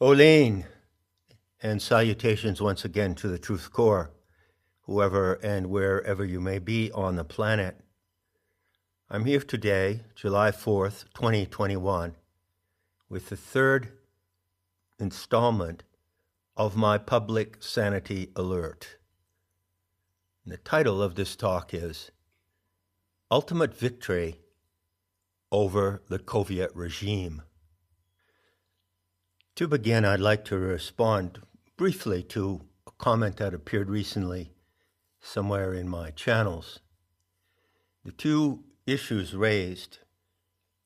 Oline, and salutations once again to the Truth Core, whoever and wherever you may be on the planet. I'm here today, July 4th, 2021, with the third installment of my public sanity alert. And the title of this talk is Ultimate Victory over the Coviet Regime. To begin, I'd like to respond briefly to a comment that appeared recently somewhere in my channels. The two issues raised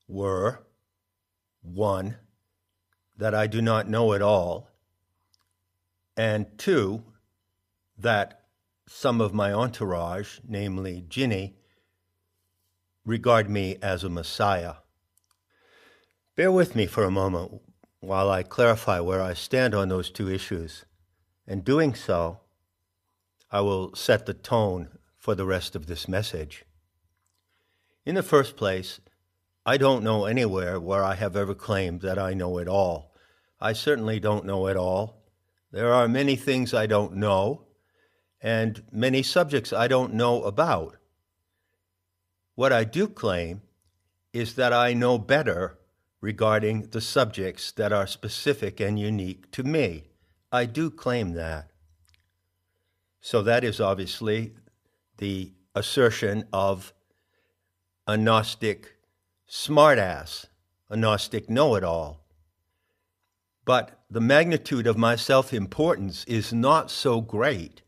were, one, that I do not know it all, and two, that some of my entourage, namely Ginny, regard me as a messiah. Bear with me for a moment while I clarify where I stand on those two issues. In doing so, I will set the tone for the rest of this message. In the first place, I don't know anywhere where I have ever claimed that I know it all. I certainly don't know it all. There are many things I don't know, and many subjects I don't know about. What I do claim is that I know better regarding the subjects that are specific and unique to me. I do claim that. So that is obviously the assertion of a Gnostic smartass, a Gnostic know-it-all. But the magnitude of my self-importance is not so great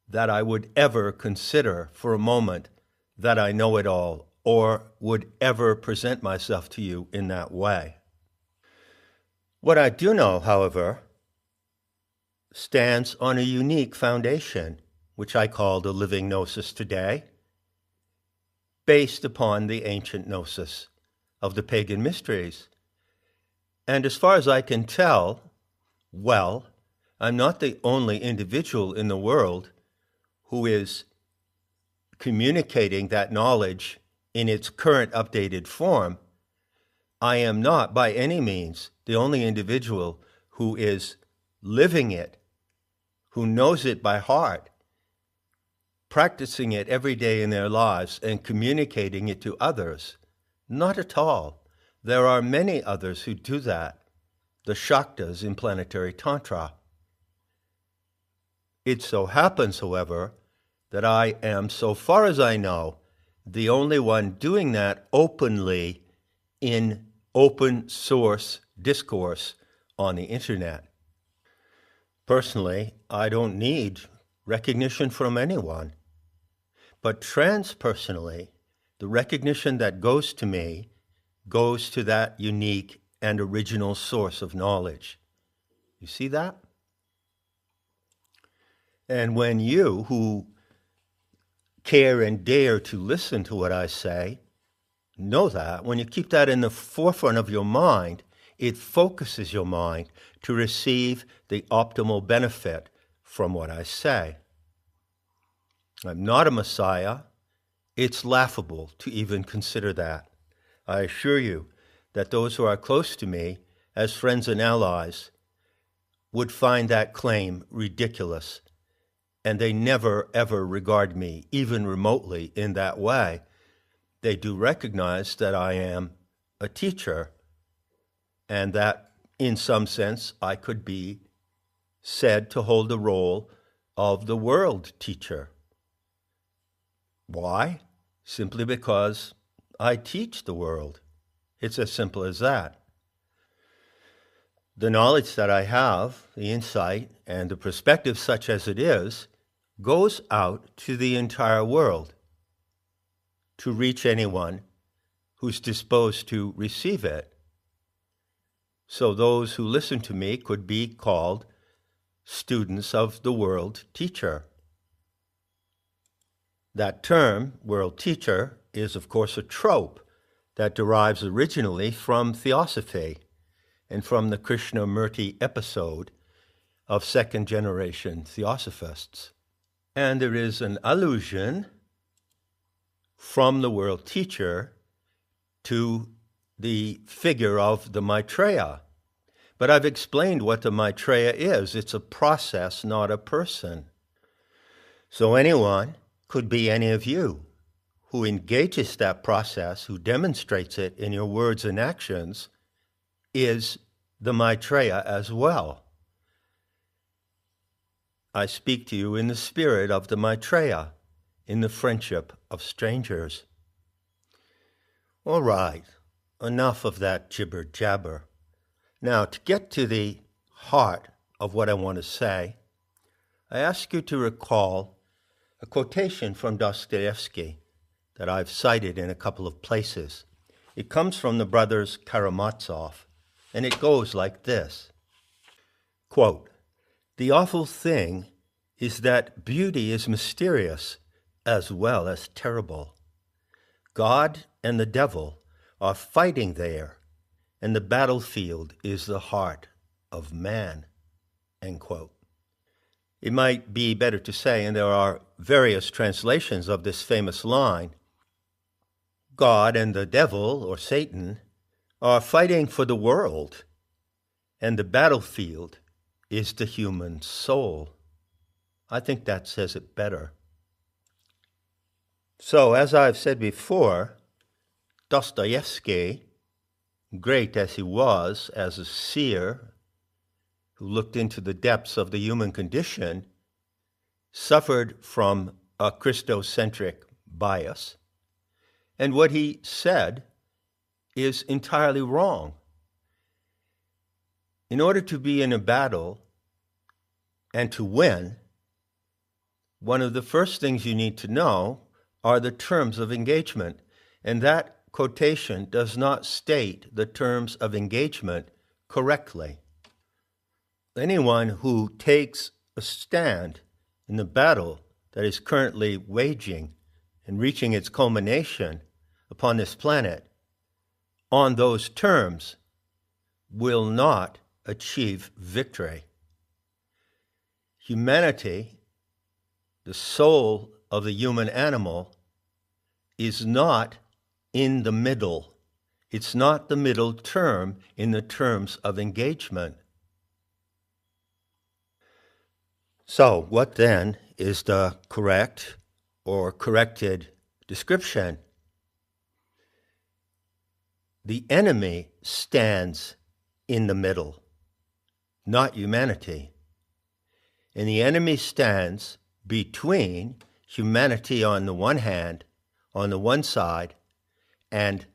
that I would ever consider for a moment that I know it all or would ever present myself to you in that way. What I do know, however, stands on a unique foundation, which I call the living Gnosis today, based upon the ancient Gnosis of the pagan mysteries. And as far as I can tell, well, I'm not the only individual in the world who is communicating that knowledge in its current updated form. I am not by any means the only individual who is living it, who knows it by heart, practicing it every day in their lives and communicating it to others. Not at all. There are many others who do that, the Shaktas in Planetary Tantra. It so happens, however, that I am, so far as I know, the only one doing that openly in open source discourse on the internet. Personally, I don't need recognition from anyone. But transpersonally, the recognition that goes to me goes to that unique and original source of knowledge. You see that? And when you, who care and dare to listen to what I say, know that, when you keep that in the forefront of your mind, it focuses your mind to receive the optimal benefit from what I say. I'm not a messiah. It's laughable to even consider that. I assure you that those who are close to me, as friends and allies, would find that claim ridiculous. And they never, ever regard me, even remotely, in that way. They do recognize that I am a teacher, and that, in some sense, I could be said to hold the role of the world teacher. Why? Simply because I teach the world. It's as simple as that. The knowledge that I have, the insight, and the perspective, such as it is, goes out to the entire world to reach anyone who's disposed to receive it. So those who listen to me could be called students of the world teacher. That term, world teacher, is of course a trope that derives originally from theosophy and from the Krishnamurti episode of second-generation theosophists. And there is an allusion from the world teacher to the figure of the Maitreya. But I've explained what the Maitreya is. It's a process, not a person. So anyone, could be any of you, who engages that process, who demonstrates it in your words and actions, is the Maitreya as well. I speak to you in the spirit of the Maitreya, in the friendship of strangers. All right, enough of that jibber-jabber. Now, to get to the heart of what I want to say, I ask you to recall a quotation from Dostoevsky that I've cited in a couple of places. It comes from the brothers Karamazov, and it goes like this. Quote, "The awful thing is that beauty is mysterious as well as terrible. God and the devil are fighting there, and the battlefield is the heart of man." End quote. It might be better to say, and there are various translations of this famous line, God and the devil, or Satan, are fighting for the world, and the battlefield is the human soul. I think that says it better. So, as I've said before, Dostoevsky, great as he was as a seer who looked into the depths of the human condition, suffered from a Christocentric bias, and what he said is entirely wrong. In order to be in a battle and to win, one of the first things you need to know are the terms of engagement, and that quotation does not state the terms of engagement correctly. Anyone who takes a stand in the battle that is currently waging and reaching its culmination upon this planet on those terms will not achieve victory. Humanity, the soul of the human animal, is not in the middle. It's not the middle term in the terms of engagement. So, what then is the correct or corrected description? The enemy stands in the middle, not humanity. And the enemy stands between humanity on the one hand, on the one side, and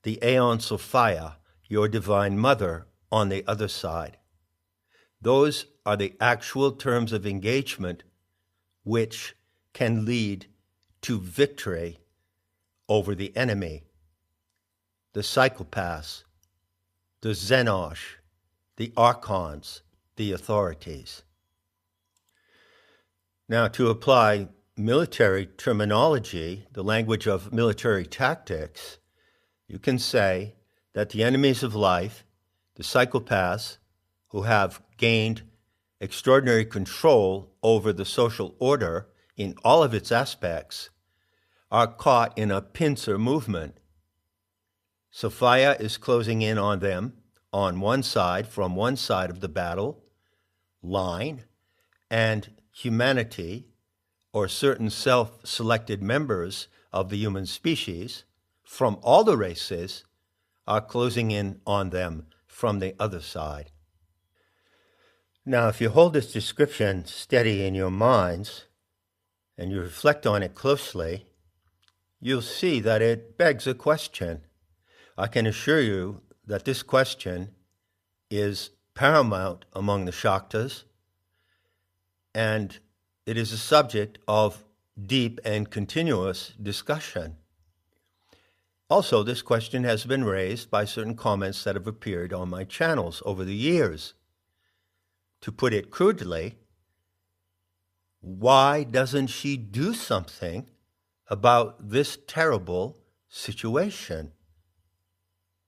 the Aeon Sophia, your divine mother, on the other side. Those are the actual terms of engagement which can lead to victory over the enemy, the psychopaths, the Xenosh, the archons, the authorities. Now, to apply military terminology, the language of military tactics, you can say that the enemies of life, the psychopaths who have gained extraordinary control over the social order in all of its aspects, are caught in a pincer movement. Sophia is closing in on them on one side, from one side of the battle line, and humanity, or certain self-selected members of the human species from all the races, are closing in on them from the other side. Now, if you hold this description steady in your minds and you reflect on it closely, you'll see that it begs a question. I can assure you that this question is paramount among the Shaktas, and it is a subject of deep and continuous discussion. Also, this question has been raised by certain comments that have appeared on my channels over the years. To put it crudely, why doesn't she do something about this terrible situation?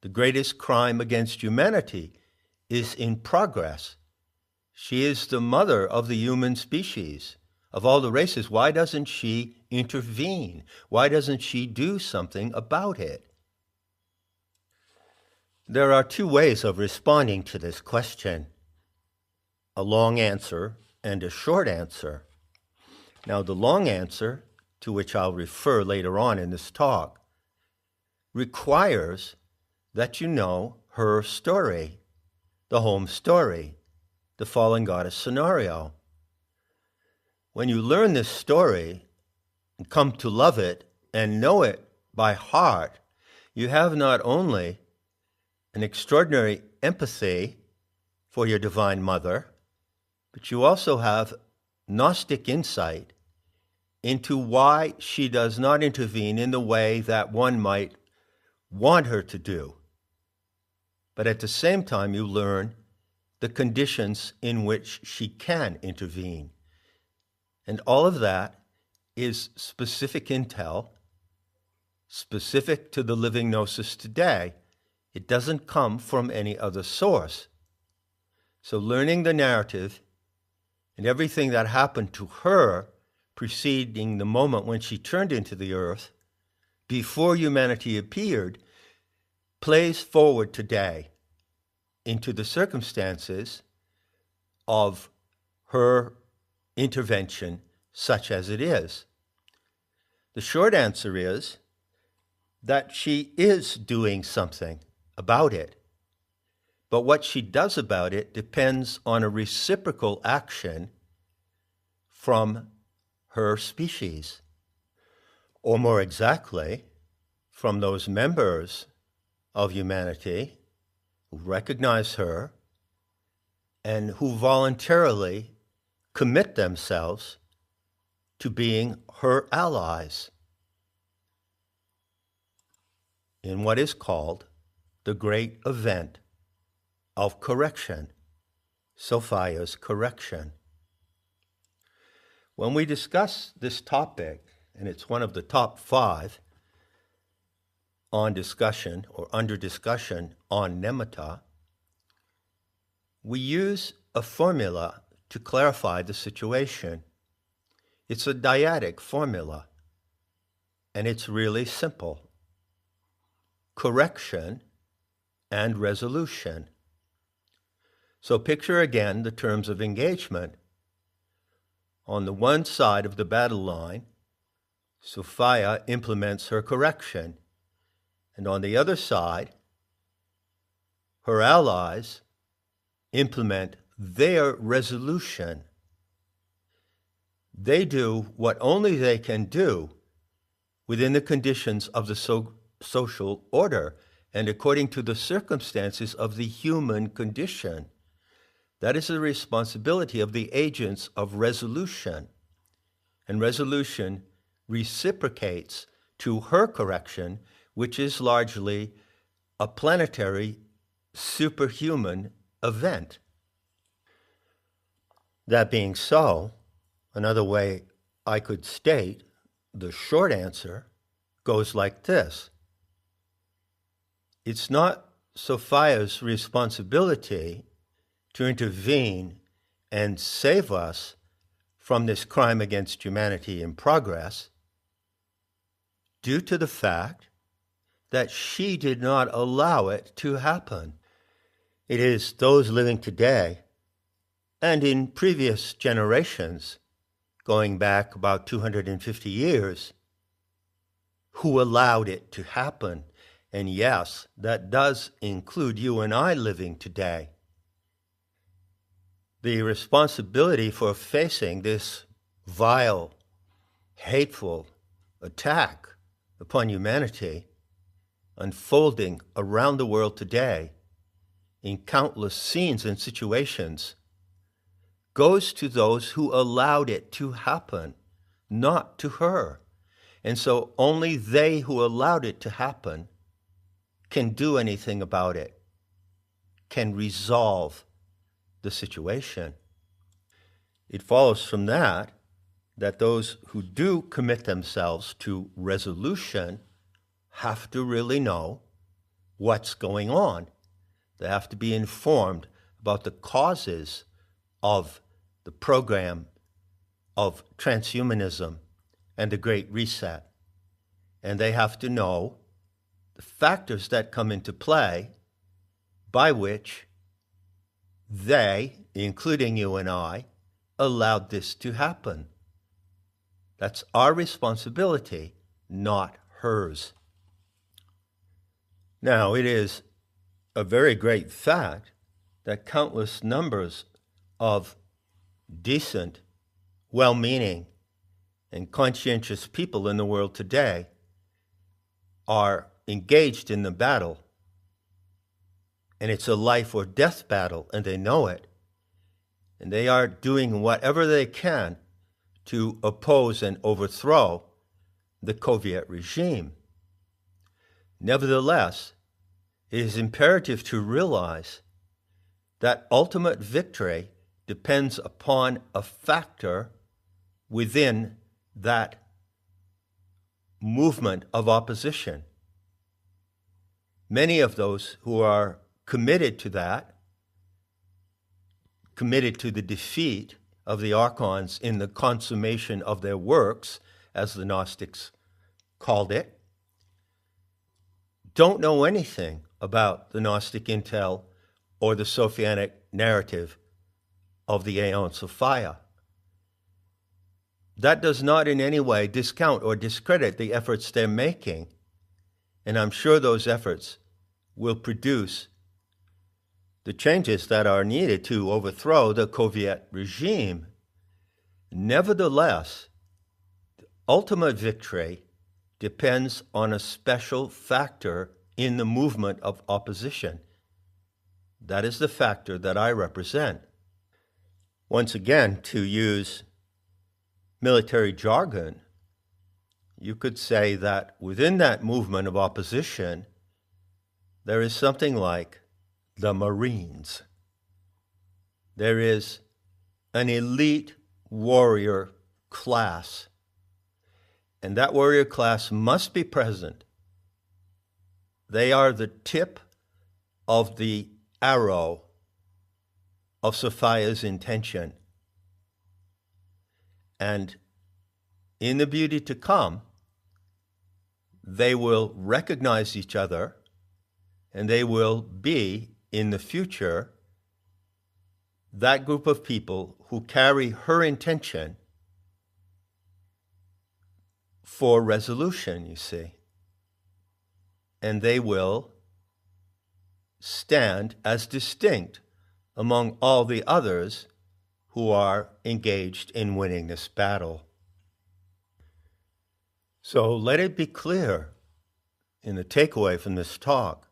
The greatest crime against humanity is in progress. She is the mother of the human species, of all the races. Why doesn't she intervene? Why doesn't she do something about it? There are two ways of responding to this question: a long answer and a short answer. Now, the long answer, to which I'll refer later on in this talk, requires that you know her story, the home story, the fallen goddess scenario. When you learn this story and come to love it and know it by heart, you have not only an extraordinary empathy for your Divine Mother, but you also have Gnostic insight into why she does not intervene in the way that one might want her to do. But at the same time, you learn the conditions in which she can intervene. And all of that is specific intel, specific to the living Gnosis today. It doesn't come from any other source. So learning the narrative and everything that happened to her preceding the moment when she turned into the earth, before humanity appeared, plays forward today into the circumstances of her intervention, such as it is. The short answer is that she is doing something about it. But what she does about it depends on a reciprocal action from her species, or more exactly, from those members of humanity who recognize her and who voluntarily commit themselves to being her allies in what is called the great event of correction, Sophia's correction. When we discuss this topic, and it's one of the top 5 on discussion or under discussion on nematta, we use a formula to clarify the situation. It's a dyadic formula, and it's really simple: correction and resolution. So picture again the terms of engagement. On the one side of the battle line, Sophia implements her correction, and on the other side, her allies implement their resolution. They do what only they can do within the conditions of the social order and according to the circumstances of the human condition. That is the responsibility of the agents of resolution. And resolution reciprocates to her correction, which is largely a planetary, superhuman event. That being so, another way I could state the short answer goes like this: it's not Sophia's responsibility to intervene and save us from this crime against humanity in progress, due to the fact that she did not allow it to happen. It is those living today and in previous generations, going back about 250 years, who allowed it to happen. And yes, that does include you and I living today. The responsibility for facing this vile, hateful attack upon humanity unfolding around the world today in countless scenes and situations goes to those who allowed it to happen, not to her. And so only they who allowed it to happen can do anything about it, can resolve the situation. It follows from that those who do commit themselves to resolution have to really know what's going on. They have to be informed about the causes of the program of transhumanism and the Great Reset. And they have to know the factors that come into play by which they, including you and I, allowed this to happen. That's our responsibility, not hers. Now, it is a very great fact that countless numbers of decent, well-meaning, and conscientious people in the world today are engaged in the battle. And it's a life or death battle, and they know it. And they are doing whatever they can to oppose and overthrow the Coviet regime. Nevertheless, it is imperative to realize that ultimate victory depends upon a factor within that movement of opposition. Many of those who are committed to that, committed to the defeat of the archons in the consummation of their works, as the Gnostics called it, don't know anything about the Gnostic intel or the Sophianic narrative of the Aeons of Fire. That does not in any way discount or discredit the efforts they're making, and I'm sure those efforts will produce the changes that are needed to overthrow the Coviet regime. Nevertheless, the ultimate victory depends on a special factor in the movement of opposition. That is the factor that I represent. Once again, to use military jargon, you could say that within that movement of opposition, there is something like the Marines. There is an elite warrior class, and that warrior class must be present. They are the tip of the arrow of Sophia's intention. And in the beauty to come, they will recognize each other, and they will be, in the future, that group of people who carry her intention for resolution, you see. And they will stand as distinct among all the others who are engaged in winning this battle. So let it be clear in the takeaway from this talk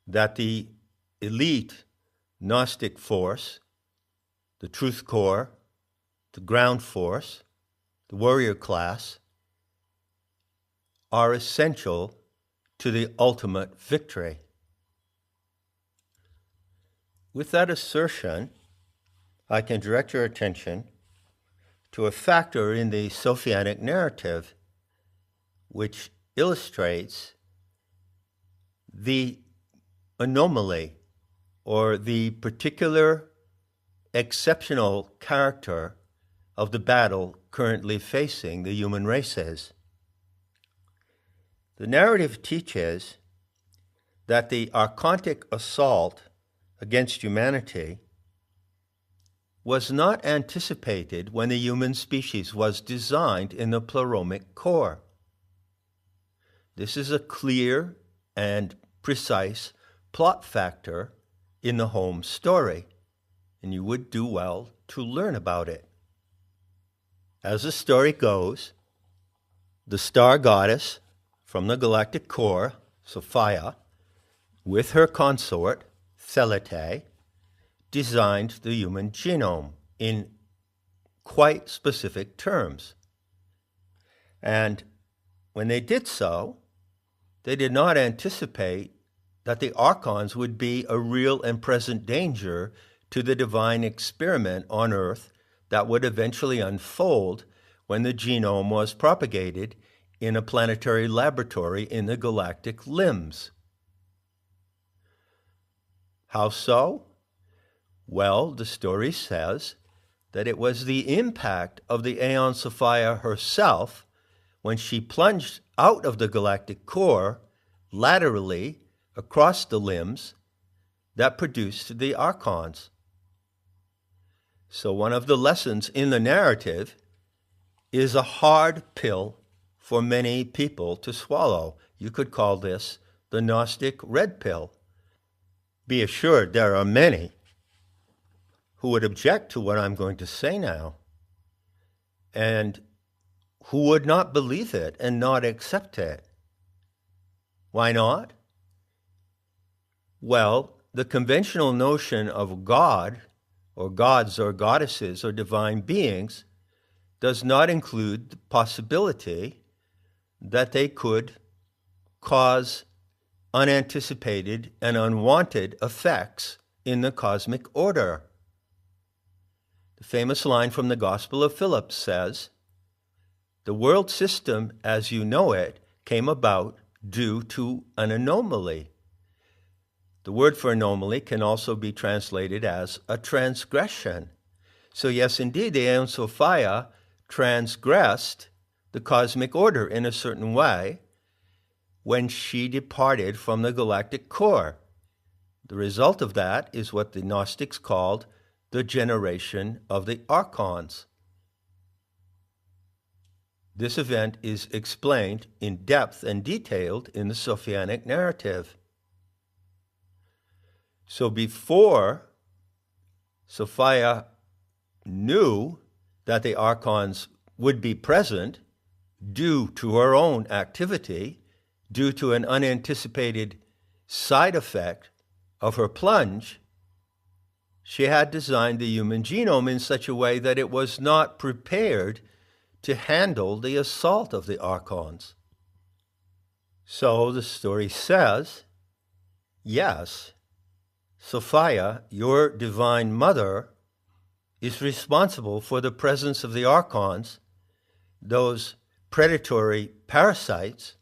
that the elite Gnostic force, the truth core, the ground force, the warrior class, are essential to the ultimate victory. With that assertion, I can direct your attention to a factor in the Sophianic narrative which illustrates the anomaly or the particular exceptional character of the battle currently facing the human races. The narrative teaches that the archontic assault against humanity was not anticipated when the human species was designed in the pleromic core. This is a clear and precise plot factor in the home story, and you would do well to learn about it. As the story goes, the star goddess from the galactic core, Sophia, with her consort, Thelete, designed the human genome in quite specific terms. And when they did so, they did not anticipate that the archons would be a real and present danger to the divine experiment on Earth that would eventually unfold when the genome was propagated in a planetary laboratory in the galactic limbs. How so? Well, the story says that it was the impact of the Aeon Sophia herself when she plunged out of the galactic core laterally across the limbs that produced the archons. So one of the lessons in the narrative is a hard pill for many people to swallow. You could call this the Gnostic red pill. Be assured there are many who would object to what I'm going to say now and who would not believe it and not accept it. Why not? Well, the conventional notion of God or gods or goddesses or divine beings does not include the possibility that they could cause unanticipated and unwanted effects in the cosmic order. The famous line from the Gospel of Philip says, "The world system as you know it came about due to an anomaly." The word for anomaly can also be translated as a transgression. So yes, indeed, the Aeon Sophia transgressed the cosmic order in a certain way when she departed from the galactic core. The result of that is what the Gnostics called the generation of the archons. This event is explained in depth and detailed in the Sophianic narrative. So before Sophia knew that the archons would be present due to her own activity, due to an unanticipated side effect of her plunge, she had designed the human genome in such a way that it was not prepared to handle the assault of the archons. So the story says, yes, Sophia, your divine mother, is responsible for the presence of the archons, those predatory parasites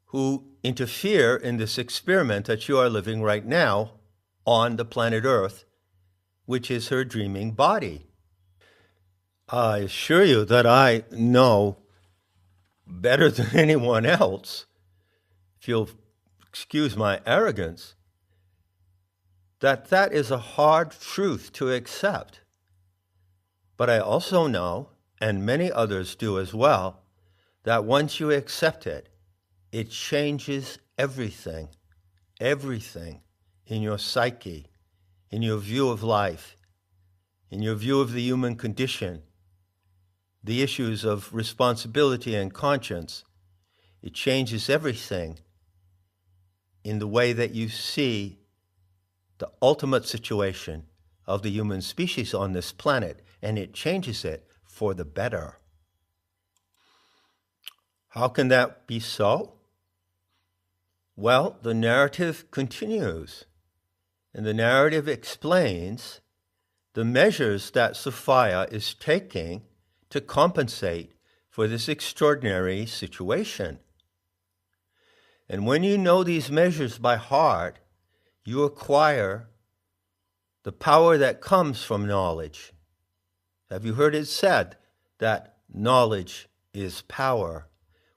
who interfere in this experiment that you are living right now on the planet Earth, which is her dreaming body. I assure you that I know better than anyone else, if you'll excuse my arrogance, that is a hard truth to accept. But I also know, and many others do as well, that once you accept it, it changes everything in your psyche, in your view of life, in your view of the human condition, the issues of responsibility and conscience. It changes everything in the way that you see the ultimate situation of the human species on this planet, and it changes it for the better. How can that be so? Well, the narrative continues, and the narrative explains the measures that Sophia is taking to compensate for this extraordinary situation. And when you know these measures by heart, you acquire the power that comes from knowledge. Have you heard it said that knowledge is power?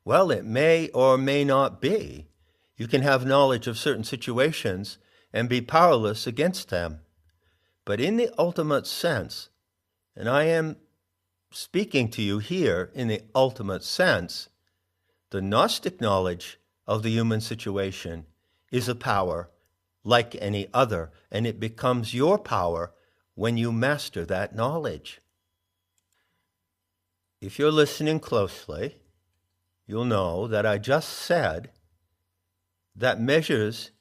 Well, it may or may not be. You can have knowledge of certain situations and be powerless against them. But in the ultimate sense, and I am speaking to you here in the ultimate sense, the Gnostic knowledge of the human situation is a power like any other, and it becomes your power when you master that knowledge. If you're listening closely, you'll know that I just said that measures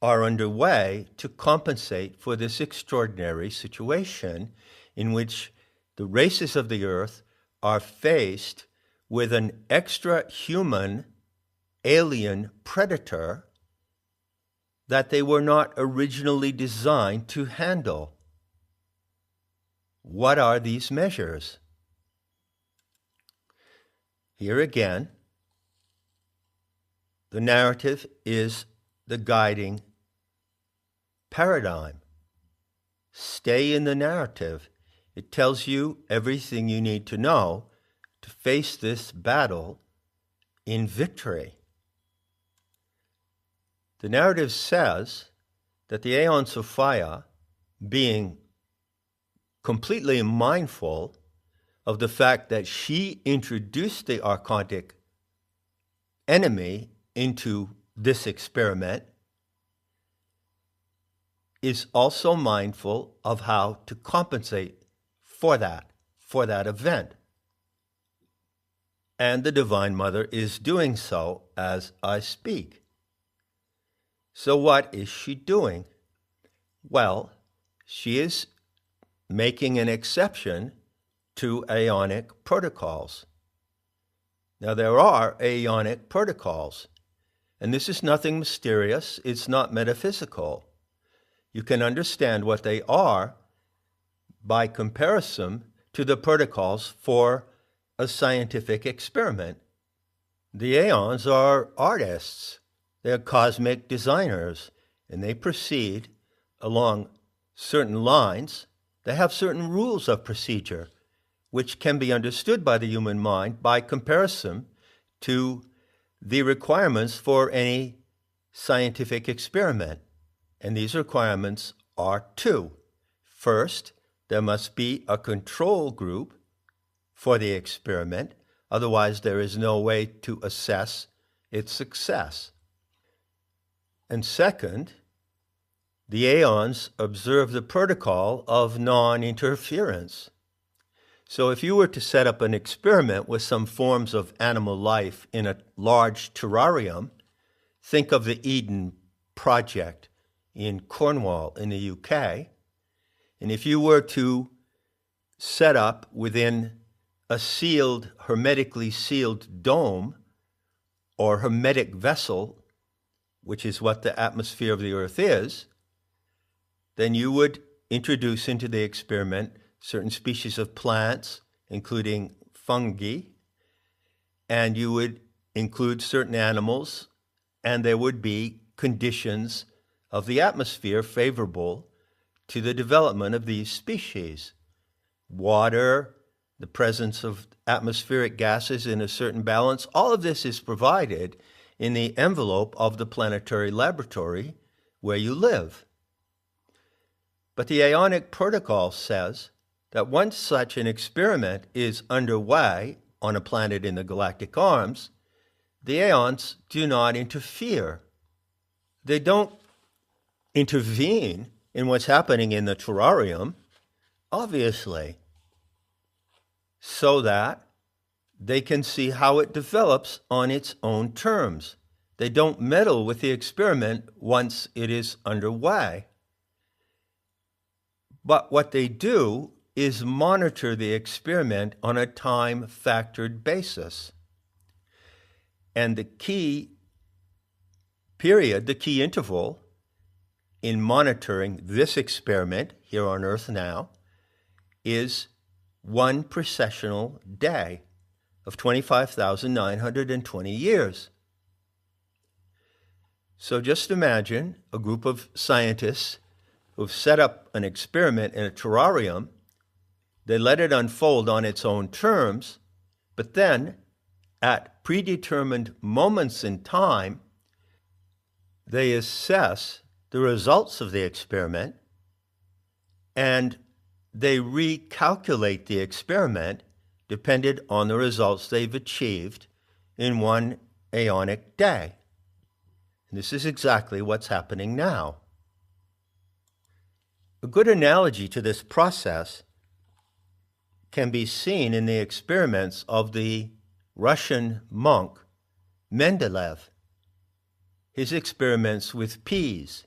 are underway to compensate for this extraordinary situation in which the races of the earth are faced with an extra-human alien predator that they were not originally designed to handle. What are these measures? Here again, the narrative is the guiding paradigm. Stay in the narrative. It tells you everything you need to know to face this battle in victory. The narrative says that the Aeon Sophia, being completely mindful of the fact that she introduced the archontic enemy into this experiment, is also mindful of how to compensate for that event. And the Divine Mother is doing so as I speak. So what is she doing? Well, she is making an exception to Aeonic protocols. Now, there are Aeonic protocols, and this is nothing mysterious. It's not metaphysical. You can understand what they are by comparison to the protocols for a scientific experiment. The Aeons are artists. They're cosmic designers, and they proceed along certain lines. They have certain rules of procedure, which can be understood by the human mind by comparison to the requirements for any scientific experiment. And these requirements are two. First, there must be a control group for the experiment. Otherwise, there is no way to assess its success. And second, the Aeons observe the protocol of non-interference. So if you were to set up an experiment with some forms of animal life in a large terrarium, think of the Eden Project in Cornwall in the UK, and if you were to set up within a sealed, hermetically sealed dome or hermetic vessel, which is what the atmosphere of the Earth is, then you would introduce into the experiment certain species of plants, including fungi, and you would include certain animals, and there would be conditions of the atmosphere favorable to the development of these species. Water, the presence of atmospheric gases in a certain balance, all of this is provided in the envelope of the planetary laboratory where you live. But the Aeonic protocol says that once such an experiment is underway on a planet in the galactic arms, the Aeons do not interfere. They don't intervene in what's happening in the terrarium, obviously, so that they can see how it develops on its own terms. They don't meddle with the experiment once it is underway. But what they do is monitor the experiment on a time-factored basis. And the key period, the key interval in monitoring this experiment here on Earth now is one precessional day of 25,920 years. So just imagine a group of scientists who've set up an experiment in a terrarium. They let it unfold on its own terms, but then at predetermined moments in time, they assess the results of the experiment and they recalculate the experiment dependent on the results they've achieved in one aeonic day. And this is exactly what's happening now. A good analogy to this process can be seen in the experiments of the Russian monk Mendeleev. His experiments with peas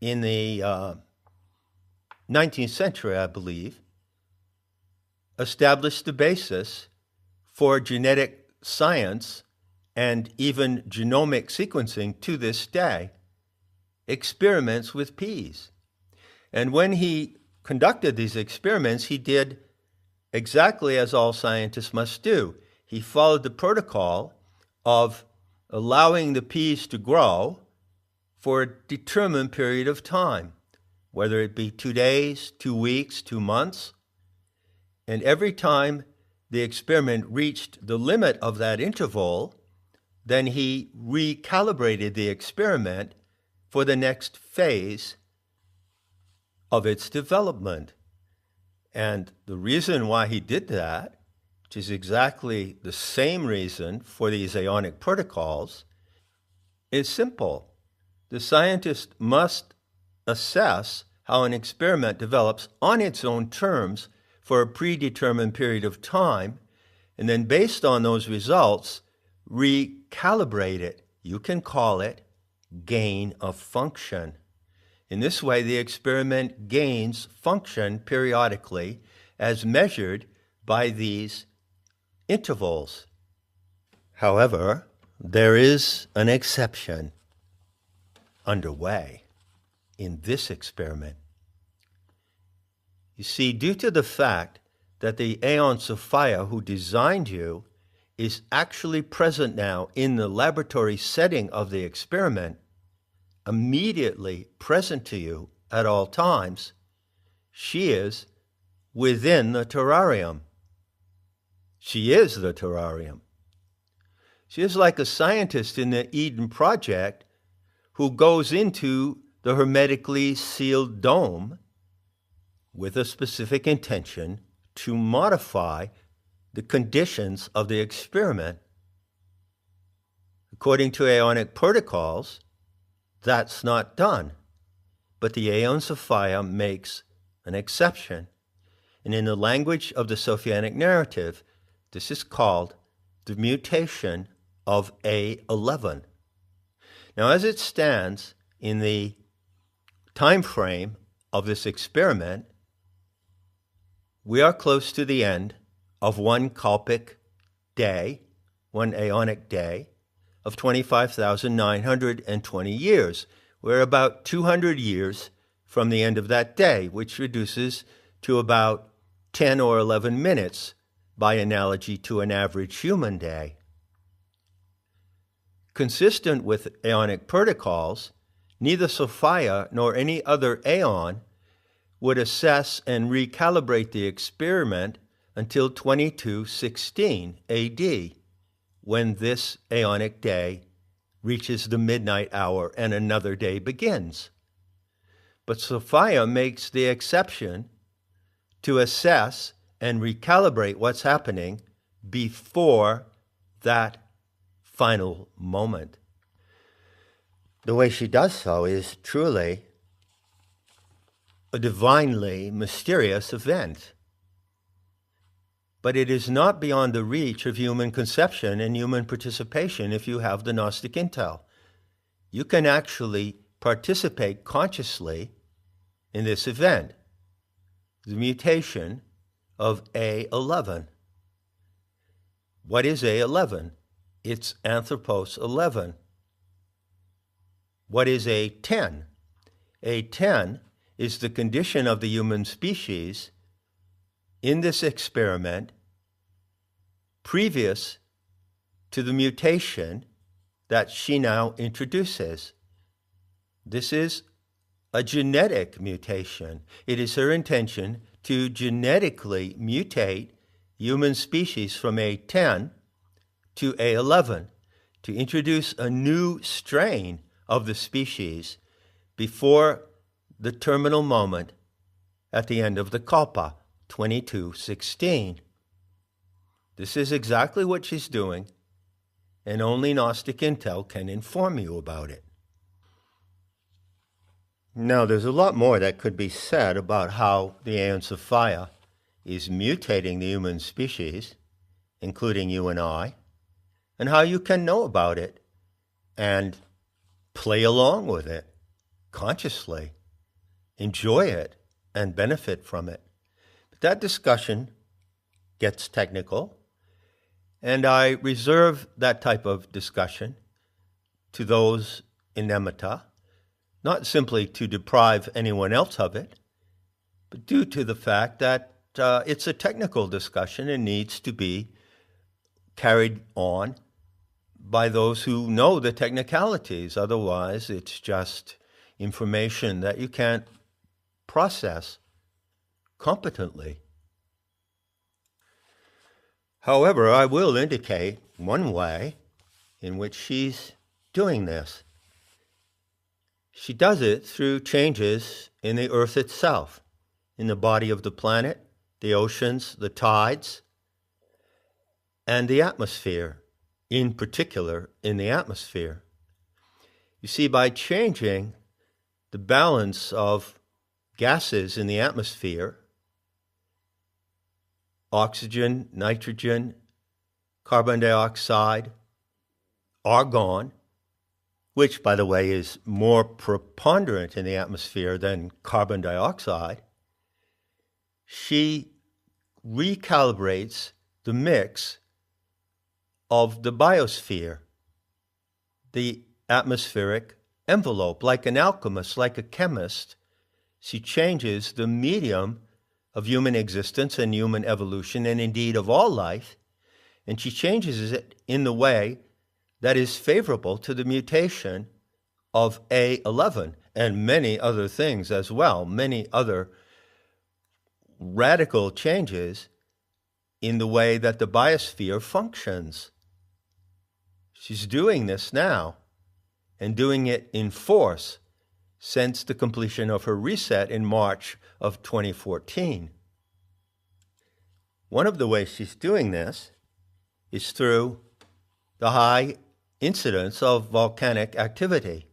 in the 19th century, I believe, established the basis for genetic science and even genomic sequencing to this day. Experiments with peas. And when he conducted these experiments, he did exactly as all scientists must do. He followed the protocol of allowing the peas to grow for a determined period of time, whether it be 2 days, 2 weeks, 2 months. And every time the experiment reached the limit of that interval, then he recalibrated the experiment for the next phase of its development. And the reason why he did that, which is exactly the same reason for these aeonic protocols, is simple. The scientist must assess how an experiment develops on its own terms for a predetermined period of time, and then based on those results, recalibrate it. You can call it gain of function. In this way, the experiment gains function periodically as measured by these intervals. However, there is an exception underway in this experiment. You see, due to the fact that the Aeon Sophia who designed you is actually present now in the laboratory setting of the experiment, immediately present to you at all times, she is within the terrarium. She is the terrarium. She is like a scientist in the Eden Project who goes into the hermetically sealed dome with a specific intention to modify the conditions of the experiment. According to Aeonic protocols, that's not done. But the Aeon Sophia makes an exception. And in the language of the Sophianic narrative, this is called the mutation of A11. Now, as it stands in the time frame of this experiment, we are close to the end of one Kalpic day, one Aeonic day, of 25,920 years. We're about 200 years from the end of that day, which reduces to about 10 or 11 minutes by analogy to an average human day. Consistent with Aeonic protocols, neither Sophia nor any other Aeon would assess and recalibrate the experiment until 2216 AD, when this Aeonic day reaches the midnight hour and another day begins. But Sophia makes the exception to assess and recalibrate what's happening before that final moment. The way she does so is truly a divinely mysterious event. But it is not beyond the reach of human conception and human participation if you have the Gnostic intel. You can actually participate consciously in this event, the mutation of A11. What is A11? It's Anthropos 11. What is A10? A10 is the condition of the human species in this experiment previous to the mutation that she now introduces. This is a genetic mutation. It is her intention to genetically mutate human species from A10 to A11, to introduce a new strain of the species before the terminal moment at the end of the Kalpa, 2216. This is exactly what she's doing, and only Gnostic intel can inform you about it. Now, there's a lot more that could be said about how the Aeon Sophia is mutating the human species, including you and I, and how you can know about it and play along with it consciously, enjoy it, and benefit from it. But that discussion gets technical, and I reserve that type of discussion to those in Nematta, not simply to deprive anyone else of it, but due to the fact that it's a technical discussion and needs to be carried on by those who know the technicalities. Otherwise, it's just information that you can't process competently. However, I will indicate one way in which she's doing this. She does it through changes in the Earth itself, in the body of the planet, the oceans, the tides, and the atmosphere, in particular in the atmosphere. You see, by changing the balance of gases in the atmosphere, oxygen, nitrogen, carbon dioxide, argon, which, by the way, is more preponderant in the atmosphere than carbon dioxide, she recalibrates the mix of the biosphere, the atmospheric envelope. Like an alchemist, like a chemist, she changes the medium of human existence and human evolution, and indeed of all life, and she changes it in the way that is favorable to the mutation of A11 and many other things as well, many other radical changes in the way that the biosphere functions. She's doing this now, and doing it in force since the completion of her reset in March of 2014. One of the ways she's doing this is through the high incidence of volcanic activity.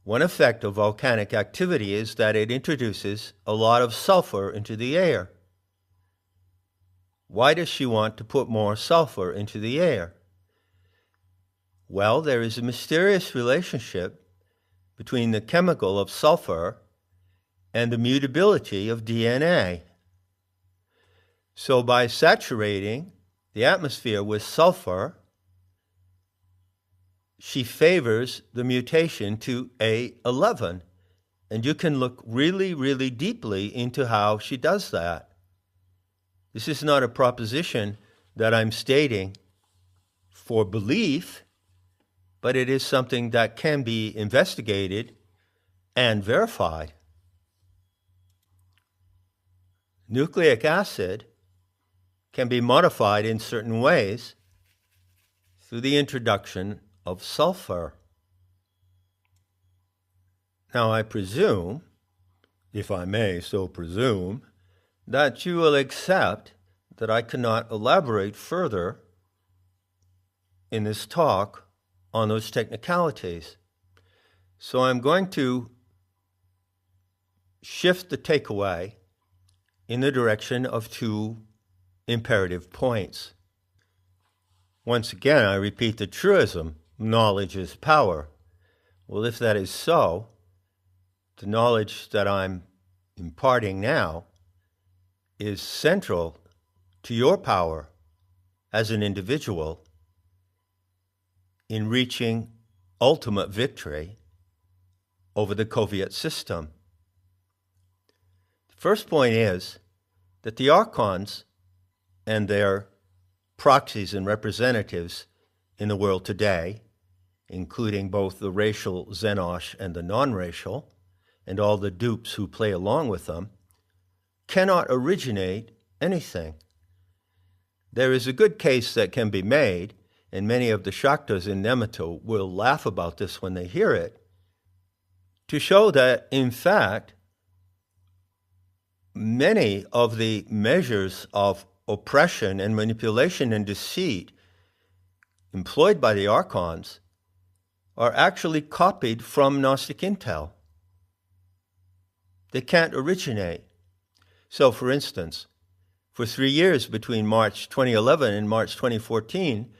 One effect of volcanic activity is that it introduces a lot of sulfur into the air. Why does she want to put more sulfur into the air? Well, there is a mysterious relationship between the chemical of sulfur and the mutability of DNA. So by saturating the atmosphere with sulfur, she favors the mutation to A11. And you can look really, really deeply into how she does that. This is not a proposition that I'm stating for belief, but it is something that can be investigated and verified. Nucleic acid can be modified in certain ways through the introduction of sulfur. Now, I presume, if I may so presume, that you will accept that I cannot elaborate further in this talk on those technicalities. So I'm going to shift the takeaway in the direction of two imperative points. Once again, I repeat the truism, knowledge is power. Well, if that is so, the knowledge that I'm imparting now is central to your power as an individual in reaching ultimate victory over the Coviet system. The first point is that the archons and their proxies and representatives in the world today, including both the racial Xenosh and the non-racial, and all the dupes who play along with them, cannot originate anything. There is a good case that can be made, and many of the Shaktas in Nemato will laugh about this when they hear it, to show that, in fact, many of the measures of oppression and manipulation and deceit employed by the archons are actually copied from Gnostic intel. They can't originate. So, for instance, for 3 years between March 2011 and March 2014,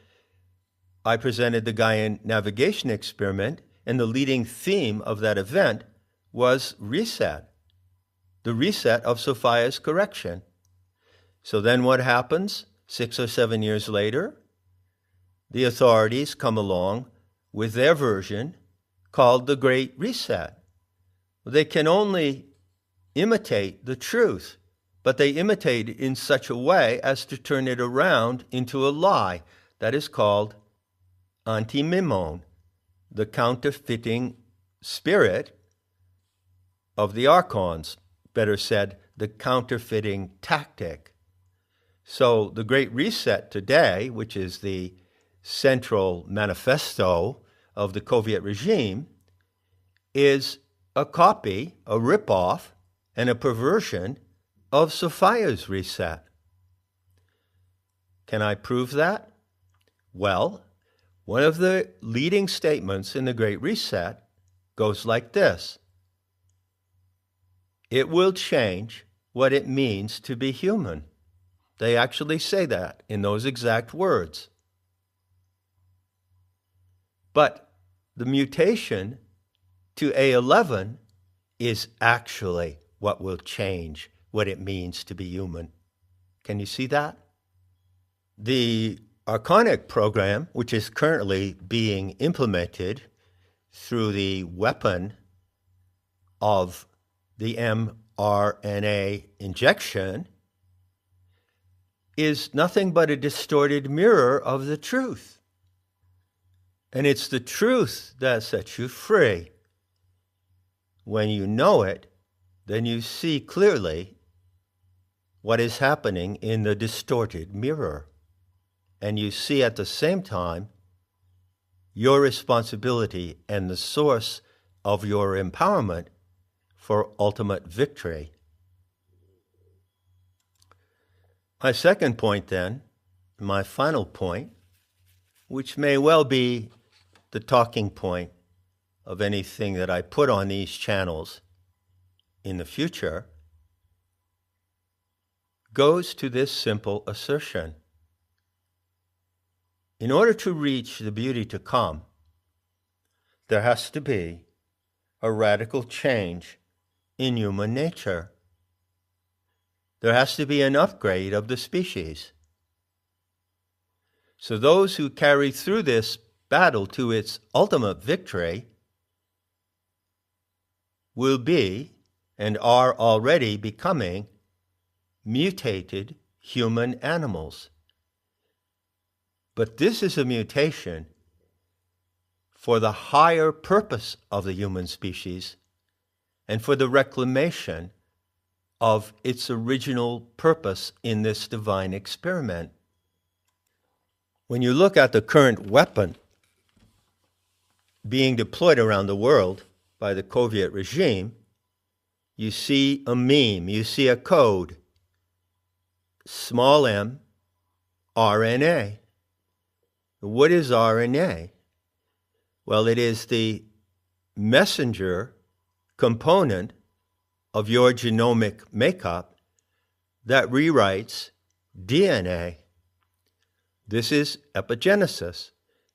I presented the Gaian navigation experiment, and the leading theme of that event was reset, the reset of Sophia's correction. So then what happens 6 or 7 years later? The authorities come along with their version called the Great Reset. They can only imitate the truth, but they imitate it in such a way as to turn it around into a lie. That is called anti-mimon, the counterfeiting spirit of the archons, better said, the counterfeiting tactic. So the Great Reset today, which is the central manifesto of the Coviet regime, is a copy, a ripoff, and a perversion of Sophia's reset. Can I prove that? Well, one of the leading statements in the Great Reset goes like this: it will change what it means to be human. They actually say that in those exact words. But the mutation to A11 is actually what will change what it means to be human. Can you see that? The Archonic program, which is currently being implemented through the weapon of the mRNA injection, is nothing but a distorted mirror of the truth. And it's the truth that sets you free. When you know it, then you see clearly what is happening in the distorted mirror. And you see at the same time your responsibility and the source of your empowerment for ultimate victory. My second point then, my final point, which may well be the talking point of anything that I put on these channels in the future, goes to this simple assertion. In order to reach the beauty to come, there has to be a radical change in human nature. There has to be an upgrade of the species. So those who carry through this battle to its ultimate victory will be, and are already becoming, mutated human animals. But this is a mutation for the higher purpose of the human species and for the reclamation of its original purpose in this divine experiment. When you look at the current weapon being deployed around the world by the Coviet regime, you see a meme, you see a code, small m, RNA. What is RNA? Well, it is the messenger component of your genomic makeup that rewrites DNA. This is epigenesis.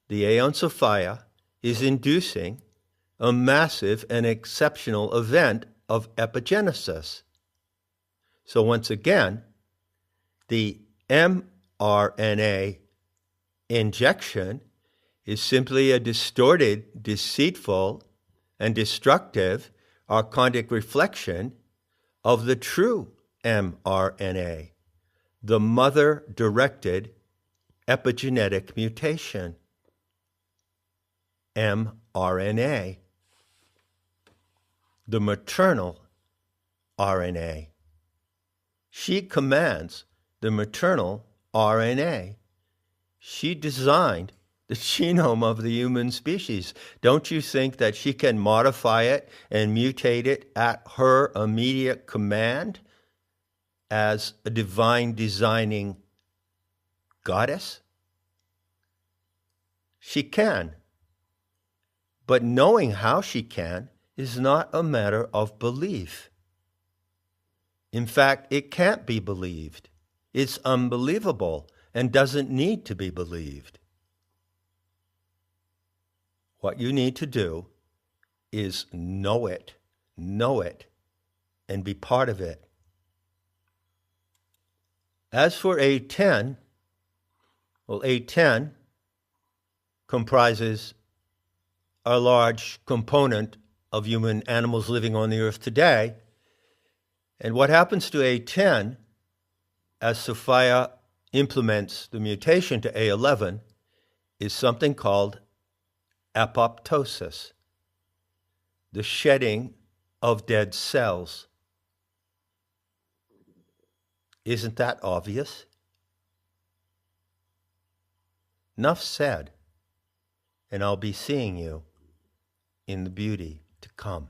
The Aeon Sophia is inducing a massive and exceptional event of epigenesis. So once again, the mRNA injection is simply a distorted, deceitful, and destructive archontic reflection of the true mRNA, the mother-directed epigenetic mutation, mRNA, the maternal RNA. She commands the maternal RNA. She designed the genome of the human species. Don't you think that she can modify it and mutate it at her immediate command as a divine designing goddess? She can. But knowing how she can is not a matter of belief. In fact, it can't be believed. It's unbelievable and doesn't need to be believed. What you need to do is know it, and be part of it. As for A10, well, A10 comprises a large component of human animals living on the earth today. And what happens to A10 as Sophia implements the mutation to A11 is something called apoptosis, the shedding of dead cells. Isn't that obvious? Enough said, and I'll be seeing you in the beauty. to come.